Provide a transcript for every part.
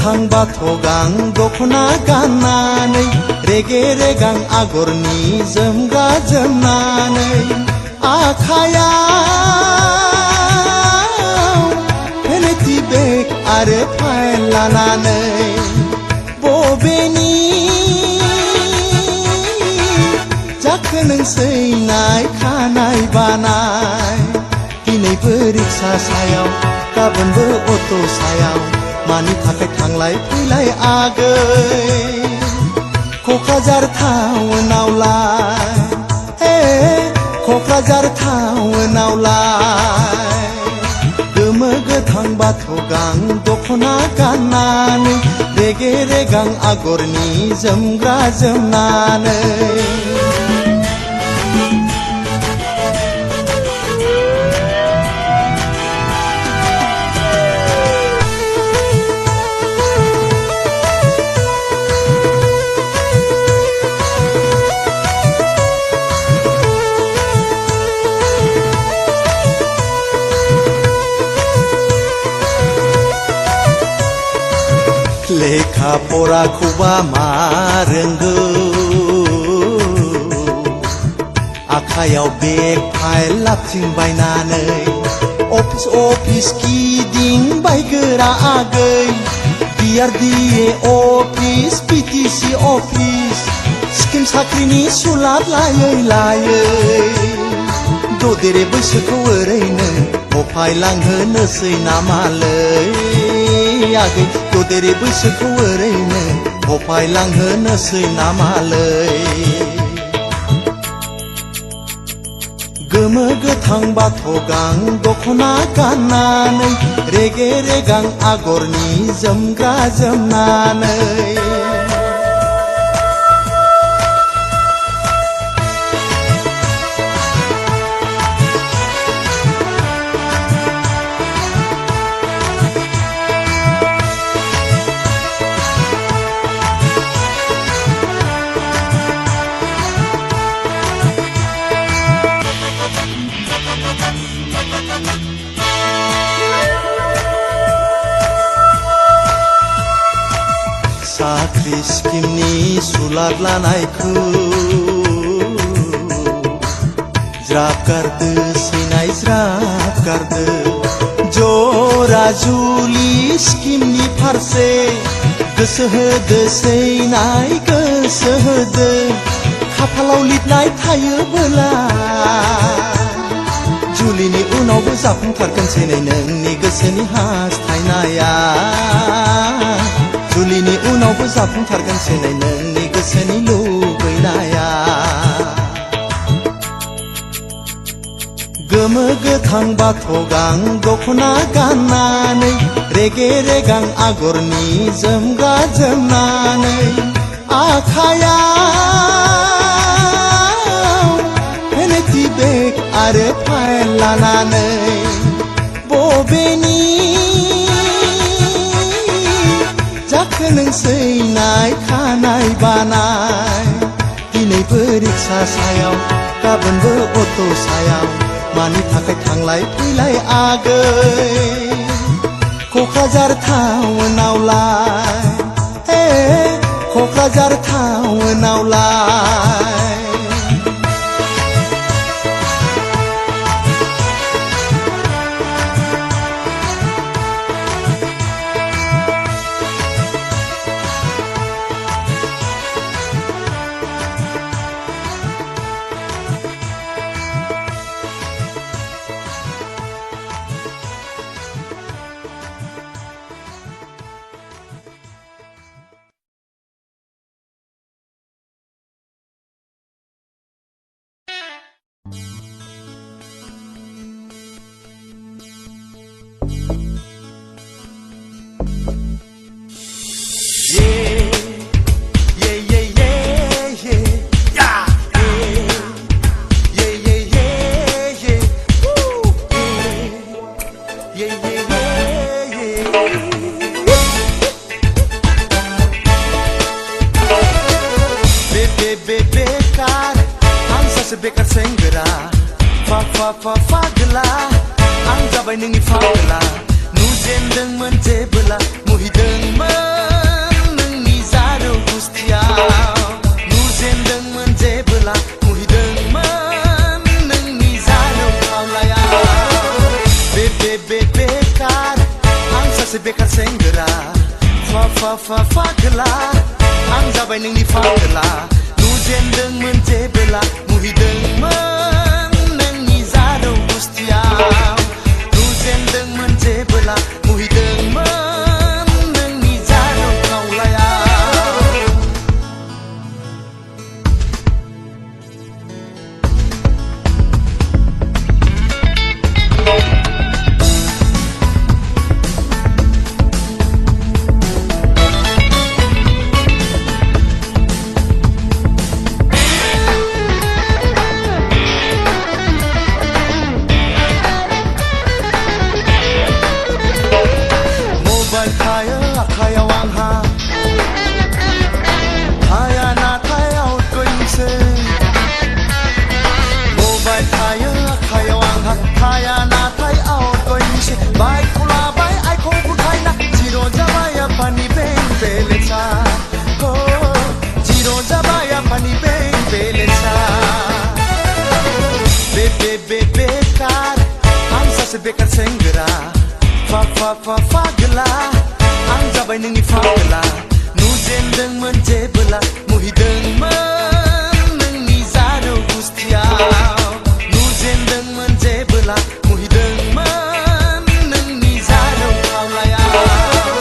गोथां बाथ' गां दख'ना गाननानै रेगे रेगां आगरनि जोमग्रा जोमनानै आखायाव भेनिटि बेग आरो फाइल लानानै बबेनि जाखो नोंसैनाय खानाय बानाय दिनैबो रिक्सा सायाव गाबोनबो अट' सायाव मानि थाखाय थांलाय फैलाय आगै क'क्राझार टाउनावलाय क'क्राझार टाउनावलाय गोमो गोथां बाथ' गां दख'ना गाननानै रेगे रेगां आगरनि जोमग्रा जोमनानै लेखा फराखौबा मा रोंगौ आखायाव बेग फाइल लाबथिं बायनानै अफिस अफिस गिदिंबाय गोरा आगै BRDA office PTC office scheme साख्रिनि सुलाद लायै लायै ददेरे बैसोखौ ओरैनो हफायलांहोनोसै नामालै आगै ददेरे बैसोखौ ओरैनो हफायलांहोनोसै नामालै गोमो गोथां बाथ' गां दख'ना गाननानै रेगे रेगां आगरनि जोमग्रा जोमनानै साख्रि स्किमनि सुलाद लानायखौ ज्राब गारदो सैनाय ज्राब गारदो जरा जुलि स्किमनि फारसे गोसो होदो सैनाय गोसो होदो खाफालाव लिरनाय थायोबोला जुलिनि उनावबो जाफुंथारगोन सैनाय नोंनि गोसोनि हास्थायनाया जुलिनि उनावबो जाफुंथारगोन सैनाय नोंनि गोसोनि लुबैनाया गोमो गोथां बाथ' गां दख'ना गाननानै रेगे रेगां आगरनि जोमग्रा जोमनानै आखायाव भेनिटि बेग आरो फाइल लानानै बबेनि जाखो नोंसैनाय खानाय बानाय दिनैबो रिक्सा सायाव गाबोनबो अट' सायाव मानि थाखाय थांलाय फैलाय आगै क'क्राझार टाउनावलाय क'क्राझार टाउनावलाय बेकार सेंग्रा फागला आं जाबाय नोंनि फागला नुजेनदोंमोन जेबोला मुहिदोंमोन गुस्थियाव नुजेनदोंमोन जेबोला मुहिदोंमोन नोंनि जारौ खावलायाव बेकार आं सासे बेकार सेंग्रा फागोला आं जाबाय नोंनि फागोला नुजेनदोंमोन जेबोला मुहिदोंमोन नोंनि जारौ गुस्थियाव नुजेनदोंमोन जेबोला मुहिदोंमोन नोंनि जारौ खावलायाव थायो आखायाव आंहा थाया नाथाय आउटगोयिंसै मबाइल थायो आखायाव आंहा थाया नाथाय आउटगोयिंसै बाइकखौ लाबाय आइखौ बुथायना जिर' जाबाय आफानि बेंक बेलेन्सा जिर' जाबाय आफानि बेंक बेलेन्सा बेकार आं सासे बेकार सेंग्रा फागोला आं जाबाय नोंनि फागोला नुजेनदोंमोन जेबोला मुहिदोंमोन नोंनि जारौ गुस्थियाव नुजेनदोंमोन जेबोला मुहिदोंमोन नोंनि जारौ खावलायाव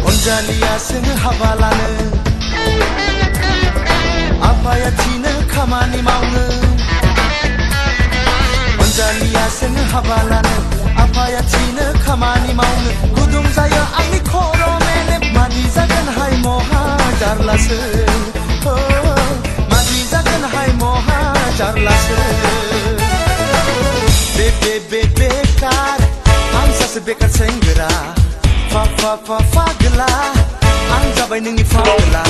अनजालिया सोङो हाबा लानो आफाया थिनो खामानि मावनो अनजालिया सोङो हाबा लानो आफाया थिनो खामानि मावनो गुदुं जायो आंनि खर' मेलेम मादि जागोनहाय महा जारलासो मादि जागोनहाय महा जारलासो बेकार आं सासे बेकार सेंग्रा फागोला आं जाबाय नोंनि फागोला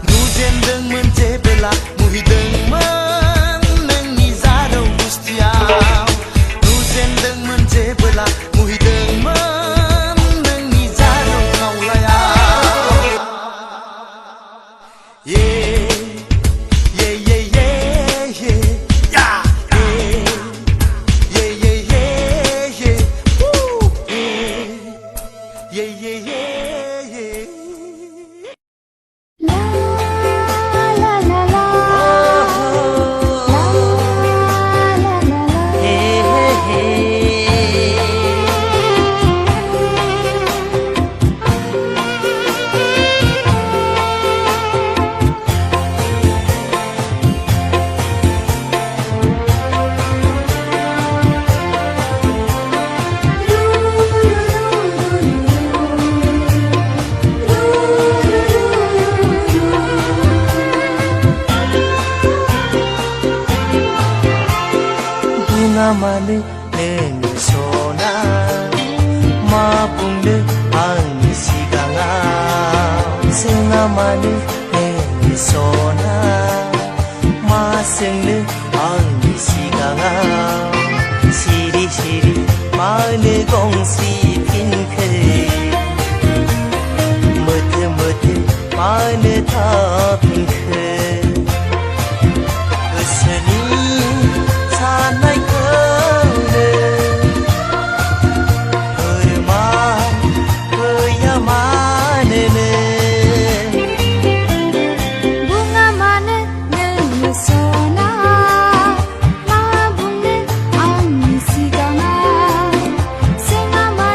नुजेनदोंमोन जेबोला मुहिदोंमोन नोंनि जारौ गुस्थियाव नुजेनदोंमोन जेबोला मुहिदोंमोन नोंनि जारौ खावलायाव मानो नोंनि सना मा बुंनो आंनि सिगाङाव जोंहा मानो नोंनि सना मा सोंनो आंनि सिगाङाव सिरि सिरि मानो गंसि फिनखो मोथो मोथो मानो थाफिनखो गोसोनि साननायखौनो फोरमान होया मानोनो बुङा मानो नोंनि सना मा बुंनो आंनि सिगाङाव जोंहा मानो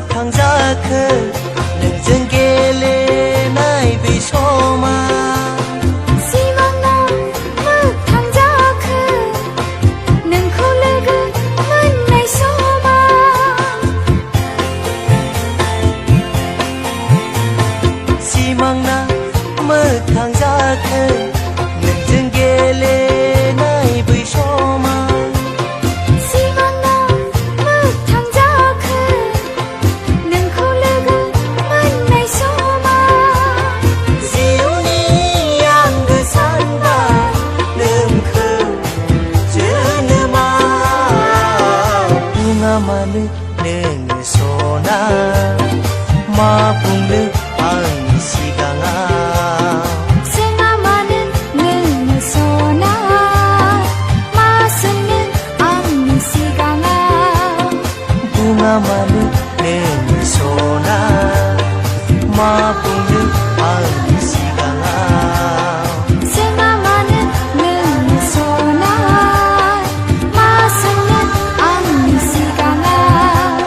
मोगथां जाखो नोंजों गेलेनाय बे समा सिमांना मोगथां जाखो नोंखौ लोगो मोननाय समा सिमांना मोगथां जाखो नोंजों गेलेनाय बै समा सिमांना मोगथां जाखो नोंखौ लोगो मोननाय समा जिउनि आंगो सानबा नोंखौ जोनोमाव बुङा मानो नोङो सना मा बुंनो आंनि सिगाङाव सोङा मानो नोङो सना मा सोंनो आंनि सिगाङाव बुङा मानो नोङो सना मा बुंनो आंनि सिगाङाव सोङा मानो नोङो सना मा सोंनो आंनि सिगाङाव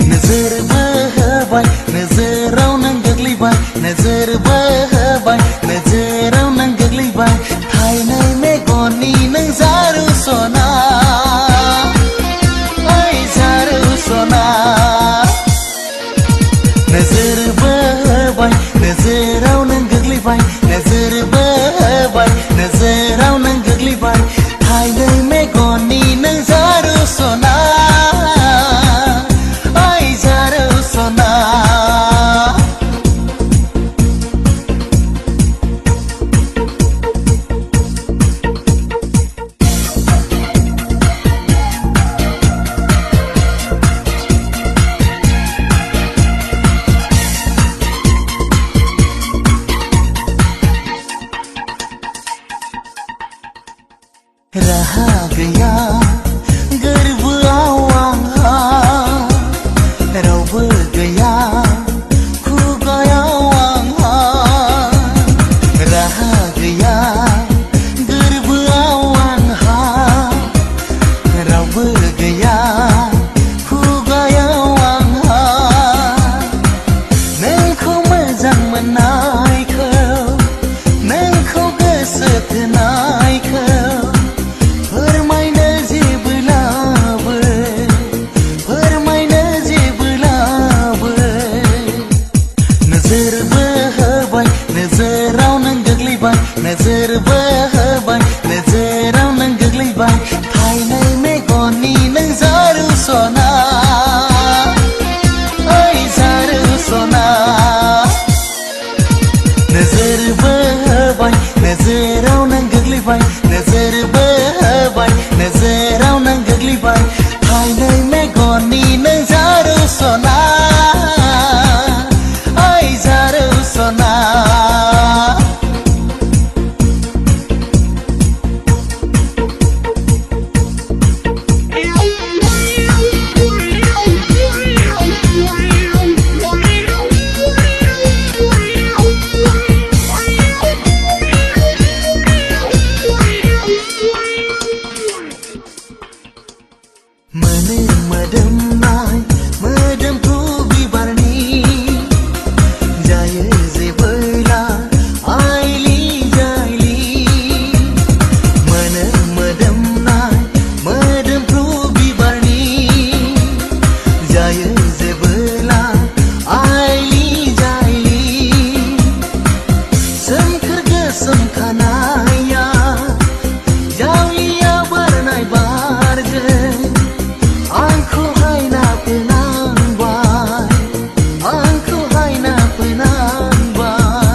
नोजोर बोहोबाय नोजोराव नों गोग्लैबाय नोजोर बोहोबाय नोजोराव नों गोग्लैबाय थाइनै मेगननि नों जारु सना ओइ जारु सना नोजोर बोहोबाय नोजोराव नों गोग्लैबाय नोजोर बोहोबाय नोजोराव नों गोग्लैबाय थाइनै मेगननि नों जारु सना ओइ जारु सना राहा गैया गोरबोआव आंहा रावबो गैया खुगायाव आंहा राहा गैया गोरबोआव आंहा रावबो गैया खुगायाव आंहा नोंखौ मोजां मोननायखौ नोंखौ गोसो थोनायखौ फोरमायनो जेबो लाबो फोरमायनो जेबो लाबो नोजोर बोहोबाय नोजोराव नों गोग्लैबाय नोजोर बोहोबाय नोजोराव नों गोग्लैबाय थाइनै मेगननि नों जारु सना ओइ जारु सना नोजोर बोहोबाय नोजोराव नों गोग्लैबाय नोजोर बोहोबाय नोजोराव नों गोग्लैबाय थाइनै मेगननि नों जारु सना ओइ जारु सना मोनो मोदोमनाय मोदोमफ्रु बिबारनि जायो जेबोला आइलि जाइलि मोनो मोदोमनाय मोदोमफ्रु बिबारनि जायो जेबोला आइलि जाइलि सोमखोर गोसोम खानाया जावलिया बारनाय बारजों आंखौहाय नाफोनांबाय आंखौहाय नाफोनांबाय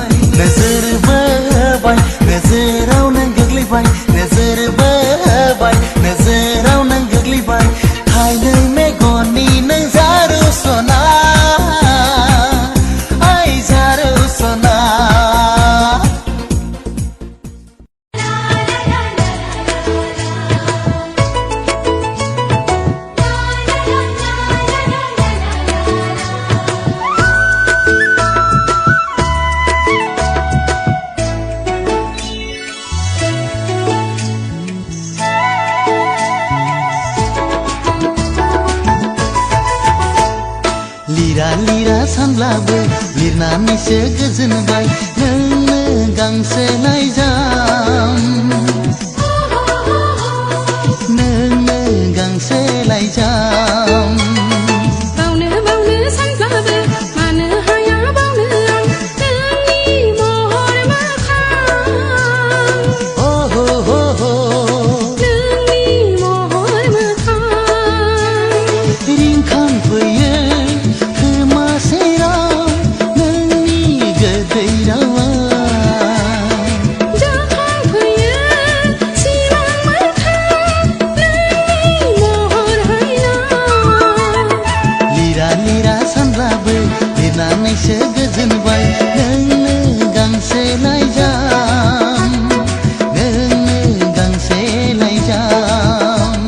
गोग्लैबाय नोजोर बोबाय नोजोराव नों गोग्लैबाय थाइनै मेगननि नों जारु सना ओइ जारु सना लिरा सानब्लाबो लिरनानैसो गोजोनबाय नोंनो गांसे लाइजाम नोंनो गांसे लाइजाम बावनो सानब्लाबो मानो हाया बावनो आं नोंनि महर मोखां नोंनि महर मोखां रिंखांफैयो लिरनानैसो गोजोनबाय नोंनो गांसे लाइजाम नोंनो गांसे लाइजाम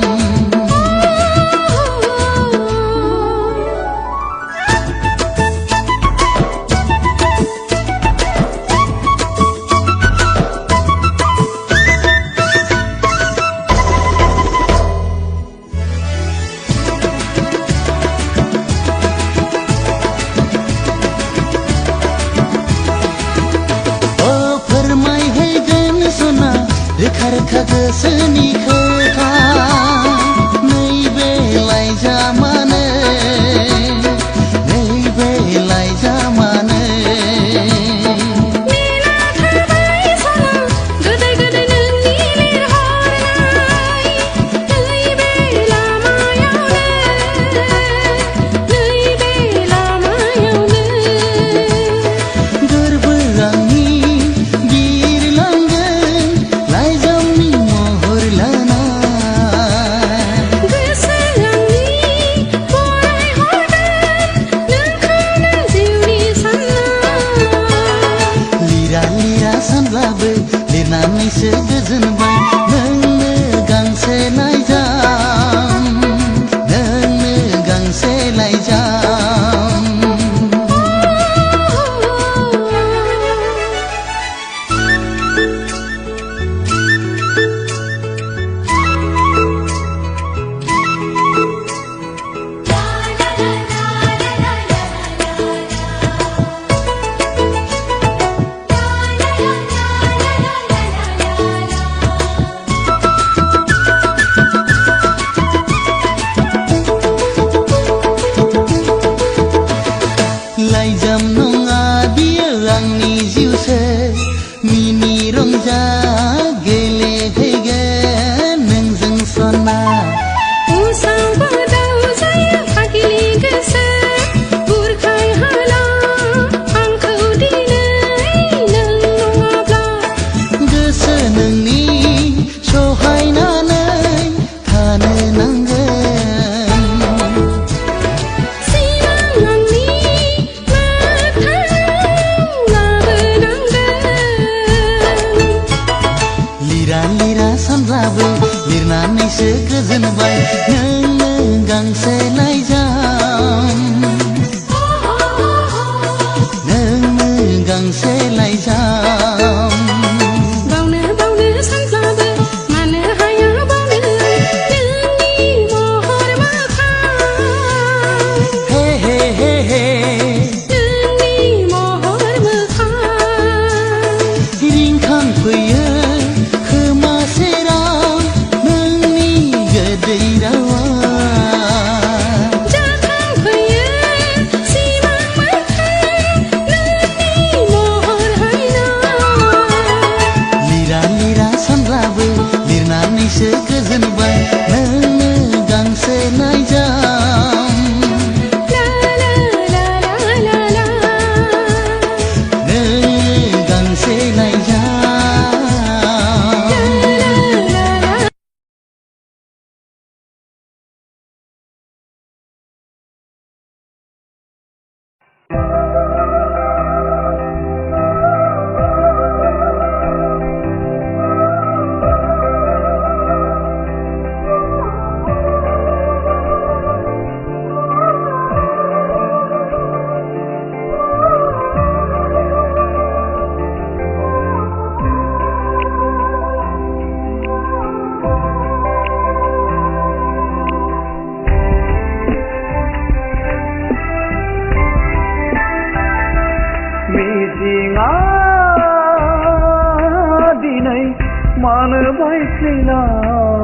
रोखा गोसोनि खोथा नैबे लाइजामानो नेना थाबाय सना गोदै गोदै नोंनि लिरहरनाय नैबे लामायावनो गोरबो आंनि बिरलांगोन लाइजामनि महर लाना गोसो आंनि फरायहरगोन नोंखौनो जिउनि सानना लिरा सानब्लाबो लिरनानैसो गोजोनबाय नोंनो गांसे लाइजाम नोंनो गांसे लाइजाम लाइजाम नङा बियो आंनि जिउसो मिनि रंजा गेलेहैगोन नोंजों सना उसाव बादाव जायो फागिलि गोसो बुरखाय हाला आंखौ दिनै नों नङाब्ला गोसो नोंनि सहायनानै थानो नांगोन सिमां आंनि मोगथाङाव लाबोनांगोन लिरा सानब्लाबो लिरनानैसो गोजोनबाय नोंनो गांसे लाइजाम नोंनो गांसे लाइजाम बावनो सानब्लाबो मानो हाया बावनो नोंनि महर मोखां नोंनि महर मोखां रिंखांफैयो खोमा सेराव नोंनि गोदै रावा मानो बायफ्लेलांखो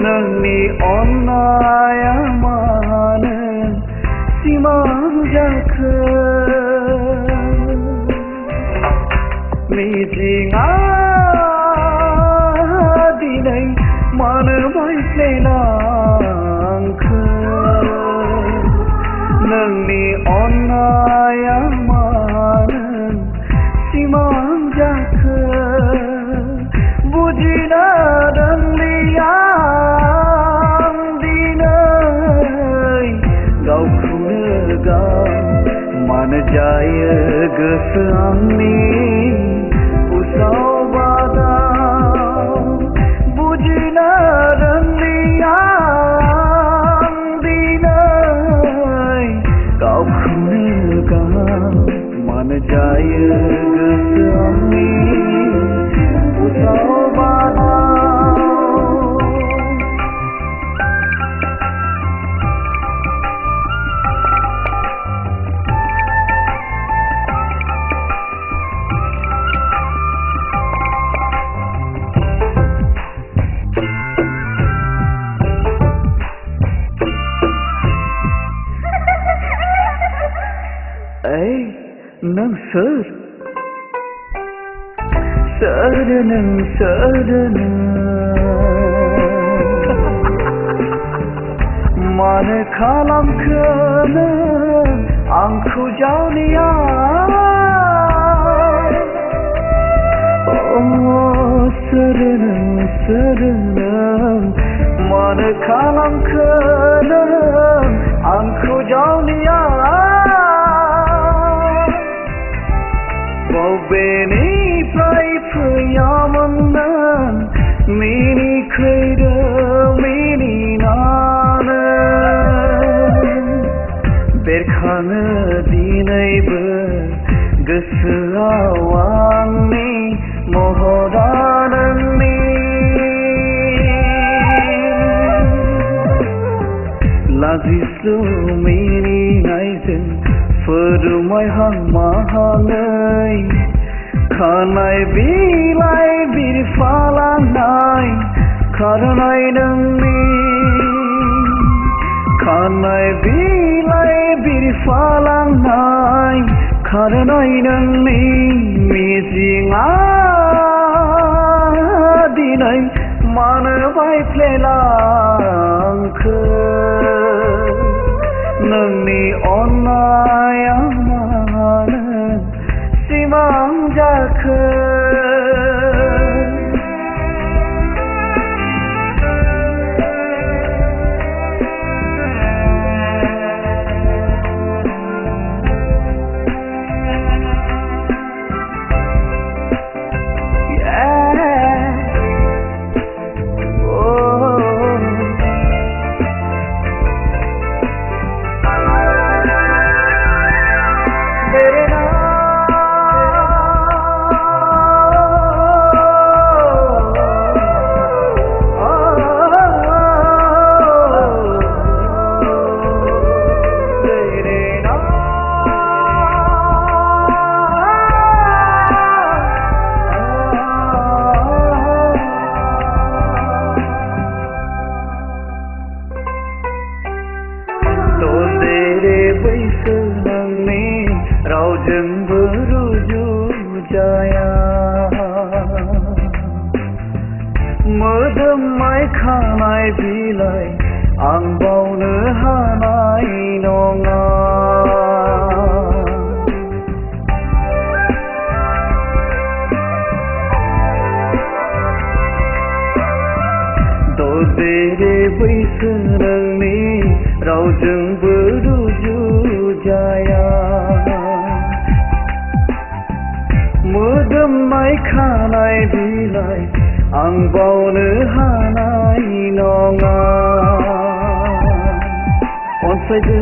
नोंनि अननाया मानो सिमां जाखो मिजिंआ दिनै मानो बायफ्लेलांखो नोंनि अननाया मानो सिमां जाखो बुजिनो रोंलिया आं दिनै गावखौनो गाव मानो जायो गोसो आंनि उसाव बादाव बुजिनो रोंलिया आं दिनै गावखौनो गाव मानो जायो गोसो आंनि उसाव बादाव नों सोर नों मानो खालामखो नों आंखौ जावलिया सोर नों मानो खालामखो नों आंखौ जावलिया बबेनिफ्राय फैयामोन नों मिनिख्रैदो मिनिनानै बेरखाङो दिनैबो गोसोआव आंनि महरा नोंनि लाजिस्लु मिनिनायजों फोरमायहां माहाङै खानाय बिलाइ बिरफालांनाय खारनाय नोंनि खानाय बिलाइ बिरफालांनाय खारनाय नोंनि मिजिंआ दिनै मानो बायफ्लेलांखो नोंनि अननाया मानो सिमां जाखो रावजोंबो रुजुजाया मोदोमनाय खानाय बिलाइ आं बावनो हानाय नङा ददेरे बैसो नोंनि रावजोंबो रुजुजाया मोदोमनाय खानाय बिलाइ आं बावनो हानाय नङा अनसायदो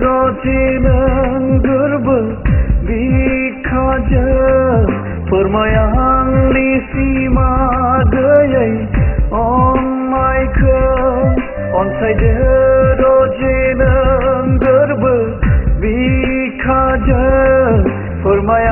रजे नों गोरबो बिखाजों फोरमाय आंनि सिमा गैयै अननायखौ अनसायदो रजे नों गोरबो बिखाजों फोरमाय